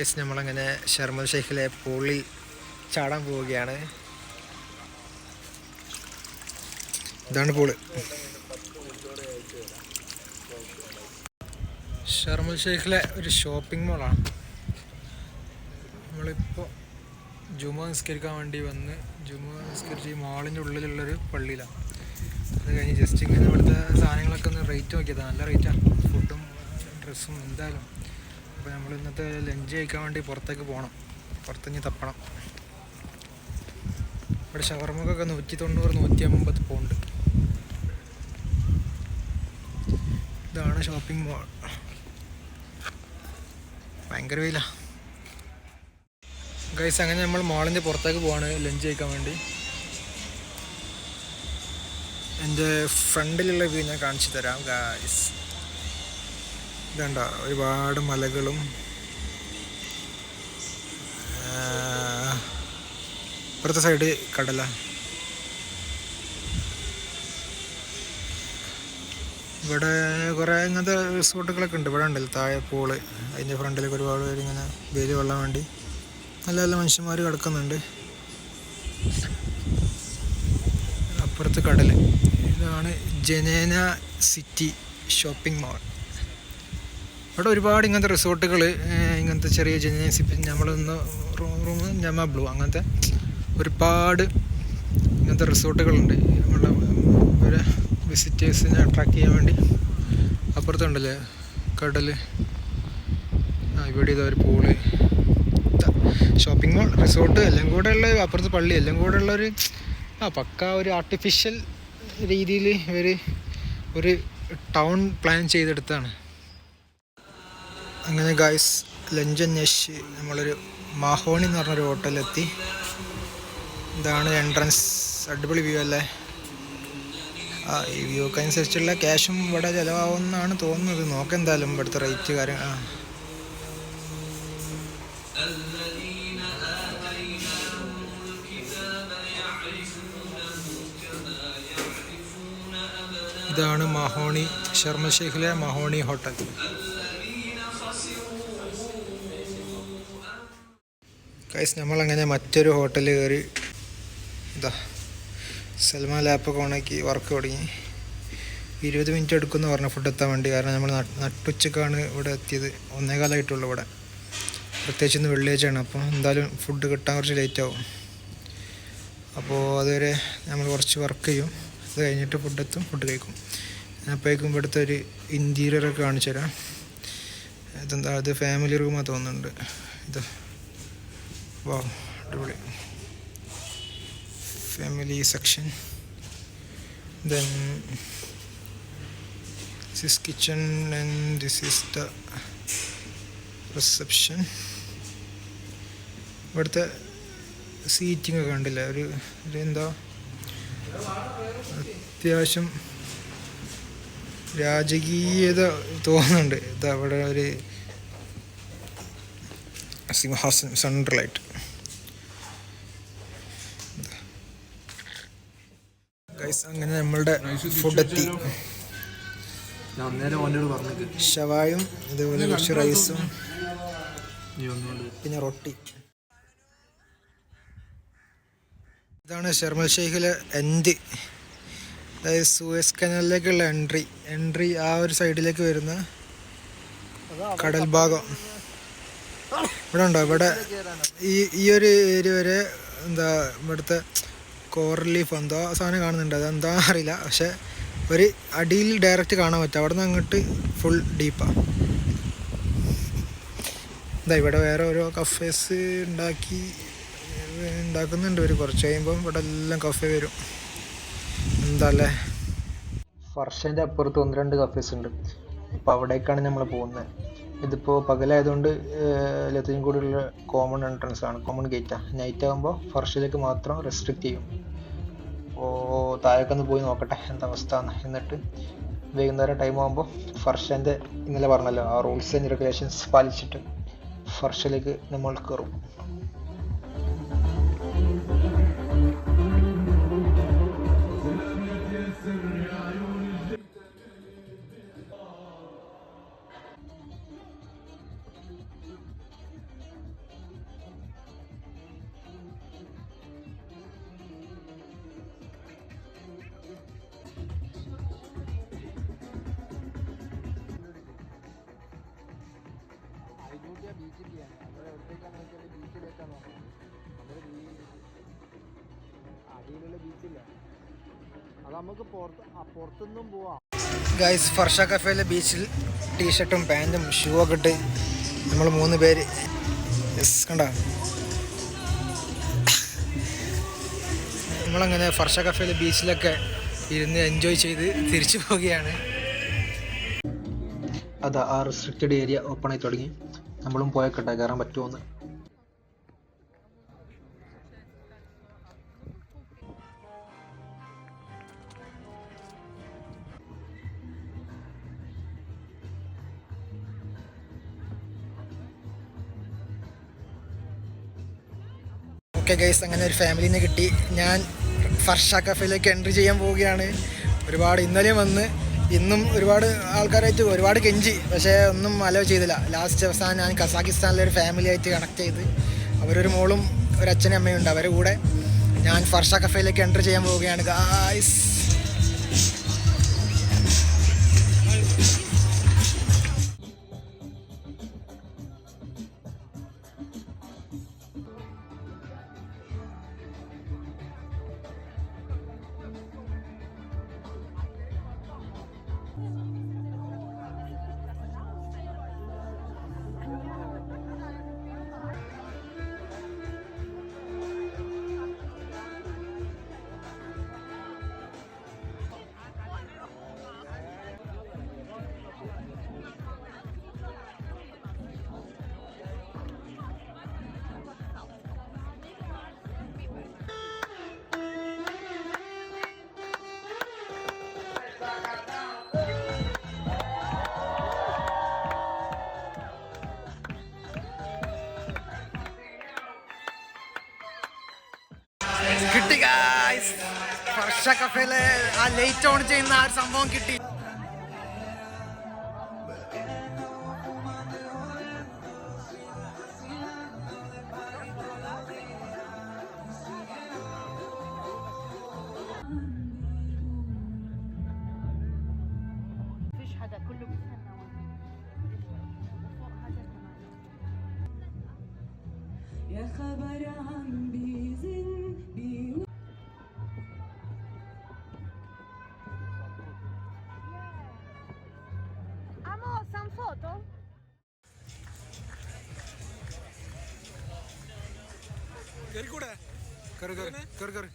Guys നമ്മളങ്ങനെ ഷർമൽ ഷെയ്ഖിലെ പൂളിൽ ചാടാൻ പോവുകയാണ്. ഇതാണ് പൂള്. ഷർമൽ ഷെയ്ഖിലെ ഒരു ഷോപ്പിംഗ് മോളാണ്. നമ്മളിപ്പോൾ ജുമുഅ നിസ്കരിക്കാൻ വേണ്ടി വന്ന് ജുമുഅ നിസ്കരിച്ച് ഈ മാളിൻ്റെ ഉള്ളിലുള്ളൊരു പള്ളിയിലാണ്. അത് കഴിഞ്ഞ് ജസ്റ്റ് ഇങ്ങനെ ഇവിടുത്തെ സാധനങ്ങളൊക്കെ ഒന്ന് റേറ്റ് നോക്കിയതാണ്. നല്ല റേറ്റാണ്, ഫുഡും ഡ്രസ്സും എന്തായാലും. അപ്പോൾ നമ്മൾ ഇന്നത്തെ ലഞ്ച് കഴിക്കാൻ വേണ്ടി പുറത്തേക്ക് പോകണം, പുറത്തുനിന്ന് തപ്പണം. ഇവിടെ ഷവർമക്കൊക്കെ 190-150 പൗണ്ട്. ഇതാണ് ഷോപ്പിംഗ് മോൾ. ഭയങ്കര വെയില ഗൈസ്. അങ്ങനെ നമ്മൾ മാളിൻ്റെ പുറത്തേക്ക് പോവാണ് ലഞ്ച് കഴിക്കാൻ വേണ്ടി. എൻ്റെ ഫ്രണ്ടിലുള്ള വ്യൂ ഞാൻ കാണിച്ചു തരാം ഗൈസ്. ഇതണ്ട ഒരുപാട് മലകളും ഇപ്പുറത്തെ സൈഡ് കടല. ഇവിടെ കുറേ ഇങ്ങനത്തെ റിസോർട്ടുകളൊക്കെ ഉണ്ട്. ഇവിടെ ഉണ്ടല്ലോ താഴെ പൂള്, അതിൻ്റെ ഫ്രണ്ടിലേക്ക് ഒരുപാട് പേര് ഇങ്ങനെ വെയിൽ കൊള്ളാൻ വേണ്ടി നല്ല നല്ല മനുഷ്യന്മാർ കിടക്കുന്നുണ്ട്. അപ്പുറത്ത് കടൽ. ഇതാണ് ജനേന സിറ്റി ഷോപ്പിംഗ് മാൾ. ഇവിടെ ഒരുപാട് ഇങ്ങനത്തെ റിസോർട്ടുകൾ, ഇങ്ങനത്തെ ചെറിയ ജനേന സിറ്റി, നമ്മളൊന്ന് റൂം ഞമ ബ്ലൂ, അങ്ങനത്തെ ഒരുപാട് ഇങ്ങനത്തെ റിസോർട്ടുകളുണ്ട് നമ്മളെ ഒരു വിസിറ്റേഴ്സിനെ അട്രാക്ട് ചെയ്യാൻ വേണ്ടി. അപ്പുറത്തുണ്ടല്ലേ കടൽ. ഇവിടെ ഇതാ ഒരു പൂള്, ഷോപ്പിംഗ് മാൾ, റിസോർട്ട് എല്ലാം കൂടെ ഉള്ള, അപ്പുറത്ത് പള്ളി, എല്ലാം കൂടെ ഉള്ളൊരു പക്ക ഒരു ആർട്ടിഫിഷ്യൽ രീതിയിൽ ഒരു ടൗൺ പ്ലാൻ ചെയ്തെടുത്താണ്. അങ്ങനെ ഗായ്സ് ലഞ്ച് അന്വേഷിച്ച് നമ്മളൊരു മാഹോണി എന്ന് പറഞ്ഞൊരു ഹോട്ടലിലെത്തി. ഇതാണ് എൻട്രൻസ്. അടിപൊളി വ്യൂ അല്ലേ? ഈ വ്യൂ ഒക്കെ അനുസരിച്ചുള്ള ക്യാഷും ഇവിടെ ചിലവാകുമെന്നാണ് തോന്നുന്നത്. നോക്കാം എന്തായാലും ഇവിടുത്തെ റേറ്റ് കാര്യം. ഇതാണ് മഹോണി, ഷർമൽ ഷെയ്ഖിലെ മഹോണി ഹോട്ടൽ. ഗൈസ് നമ്മളങ്ങനെ മറ്റൊരു ഹോട്ടലിൽ കയറി. ഇതാ സൽമാൻ ലാപ്പൊക്കെ ഓണാക്കി വർക്ക് തുടങ്ങി. 20 മിനിറ്റ് എടുക്കുമെന്ന് പറഞ്ഞു ഫുഡ് എത്താൻ വേണ്ടി. കാരണം നമ്മൾ നട്ടുച്ചക്കാണ് ഇവിടെ എത്തിയത്. 1:15 ഇവിടെ. പ്രത്യേകിച്ച് ഇന്ന് വെള്ളിയാഴ്ചയാണ്. അപ്പോൾ എന്തായാലും ഫുഡ് കിട്ടാൻ കുറച്ച് ലേറ്റ് ആവും. അപ്പോൾ അതുവരെ നമ്മൾ കുറച്ച് വർക്ക് ചെയ്യും. അത് കഴിഞ്ഞിട്ട് ഫുഡ് എത്തും, ഫുഡ് കഴിക്കും. അപ്പോഴേക്കും ഇവിടുത്തെ ഒരു ഇൻറ്റീരിയറൊക്കെ കാണിച്ചു തരാം. ഇതെന്താ, ഇത് ഫാമിലി റൂമാണ് തോന്നുന്നുണ്ട്. ഇത് വാ അടിപൊളി family section. Then this is kitchen and this is the reception. ഇവിടുത്തെ സീറ്റിംഗ് ഒക്കെ കണ്ടില്ല, ഒരു എന്താ അത്യാവശ്യം രാജകീയത തോന്നുന്നുണ്ട്. ഇതവിടെ ഒരു സിംഹാസനം, സെൻട്രലായിട്ട്. ഗൈസ് അങ്ങനെ നമ്മളുടെ ഫുഡ് എത്തി. ഷവായും അതുപോലെ കുറച്ച് റൈസും പിന്നെ റൊട്ടി. ഇതാണ് ഷർമൽ ഷെയ്ഖിലെ എൻഡ്, അതായത് സൂയസ് കനാലിലേക്കുള്ള എൻട്രി ആ ഒരു സൈഡിലേക്ക് വരുന്ന കടൽ ഭാഗം ഇവിടെ ഉണ്ടോ. ഇവിടെ ഈ ഒരു ഏരിയ വരെ എന്താ ഇവിടുത്തെ കോറൽ ലീഫ് എന്തോ സാധനം കാണുന്നുണ്ട്. അതെന്താ അറിയില്ല, പക്ഷെ ഒരു അടിയിൽ ഡയറക്റ്റ് കാണാൻ പറ്റും. അവിടെ നിന്ന് അങ്ങോട്ട് ഫുൾ ഡീപ്പാണ്. എന്താ ഇവിടെ വേറെ ഓരോ കഫേസ് ഉണ്ടാക്കുന്നുണ്ട്. ഒരു കുറച്ച് കഴിയുമ്പം ഇവിടെ എല്ലാം കഫേ വരും. എന്താ അല്ലേ? ഫർഷൻ്റെ അപ്പുറത്ത് 1-2 കഫേസ് ഉണ്ട്. അപ്പോൾ അവിടേക്കാണ് നമ്മൾ പോകുന്നത്. ഇതിപ്പോൾ പകലായതുകൊണ്ട് എല്ലാത്തിനും കൂടിയുള്ള കോമൺ എൻട്രൻസ് ആണ്, കോമൺ ഗേറ്റാണ്. നൈറ്റ് ആകുമ്പോൾ ഫർഷിലേക്ക് മാത്രം റെസ്ട്രിക്റ്റ് ചെയ്യും. അപ്പോൾ താഴേക്ക് ഒന്ന് പോയി നോക്കട്ടെ എന്താ അവസ്ഥ എന്ന്. എന്നിട്ട് വൈകുന്നേരം ടൈം ആകുമ്പോൾ ഫർഷൻ്റെ ഇന്നലെ പറഞ്ഞല്ലോ ആ റൂൾസ് ആൻഡ് റെഗുലേഷൻസ് പാലിച്ചിട്ട് ഫർഷിലേക്ക് നമ്മൾ കയറും. നമുക്ക് പുറത്തുനിന്നും പോവാം. ഗൈസ്, ഫർഷ കഫേയിലെ ബീച്ചിൽ ടീഷർട്ടും പാൻറ്റും ഷൂ ഒക്കെ ഇട്ട് നമ്മൾ 3 പേര് കണ്ട നമ്മളങ്ങനെ ഫർഷ കഫേയിലെ ബീച്ചിലൊക്കെ ഇരുന്ന് എൻജോയ് ചെയ്ത് തിരിച്ചു പോവുകയാണ്. അതാ ആ റെസ്ട്രിക്റ്റഡ് ഏരിയ ഓപ്പൺ ആയി തുടങ്ങി. നമ്മളും പോയക്കട്ടെ, കയറാൻ പറ്റുമോന്ന്. ഓക്കെ ഗൈസ്, അങ്ങനെ ഒരു ഫാമിലിനെ കിട്ടി. ഞാൻ ഫർഷ കഫേയിലേക്ക് എൻട്രി ചെയ്യാൻ പോവുകയാണ്. ഒരുപാട് ഇന്നലെയും വന്ന് ഇന്നും ഒരുപാട് ആൾക്കാരായിട്ട് ഒരുപാട് കെഞ്ചി, പക്ഷേ ഒന്നും അലോ ചെയ്തില്ല. ലാസ്റ്റ് അവസാനം ഞാൻ കസാക്കിസ്ഥാനിലെ ഒരു ഫാമിലി ആയിട്ട് കണക്ട് ചെയ്ത്, അവരൊരു മോളും ഒരു അച്ഛനും അമ്മയും ഉണ്ട്. അവരുടെ കൂടെ ഞാൻ ഫർഷ കഫേയിലേക്ക് എൻട്രി ചെയ്യാൻ പോവുകയാണ് ഗായ്സ്. കിട്ടി ഗായ്സ്, ഫർഷ കഫേയിലെ ആ ലൈറ്റ് ഓൺ ചെയ്യുന്ന ആ ഒരു സംഭവം കിട്ടി. foto? Kır kır kır.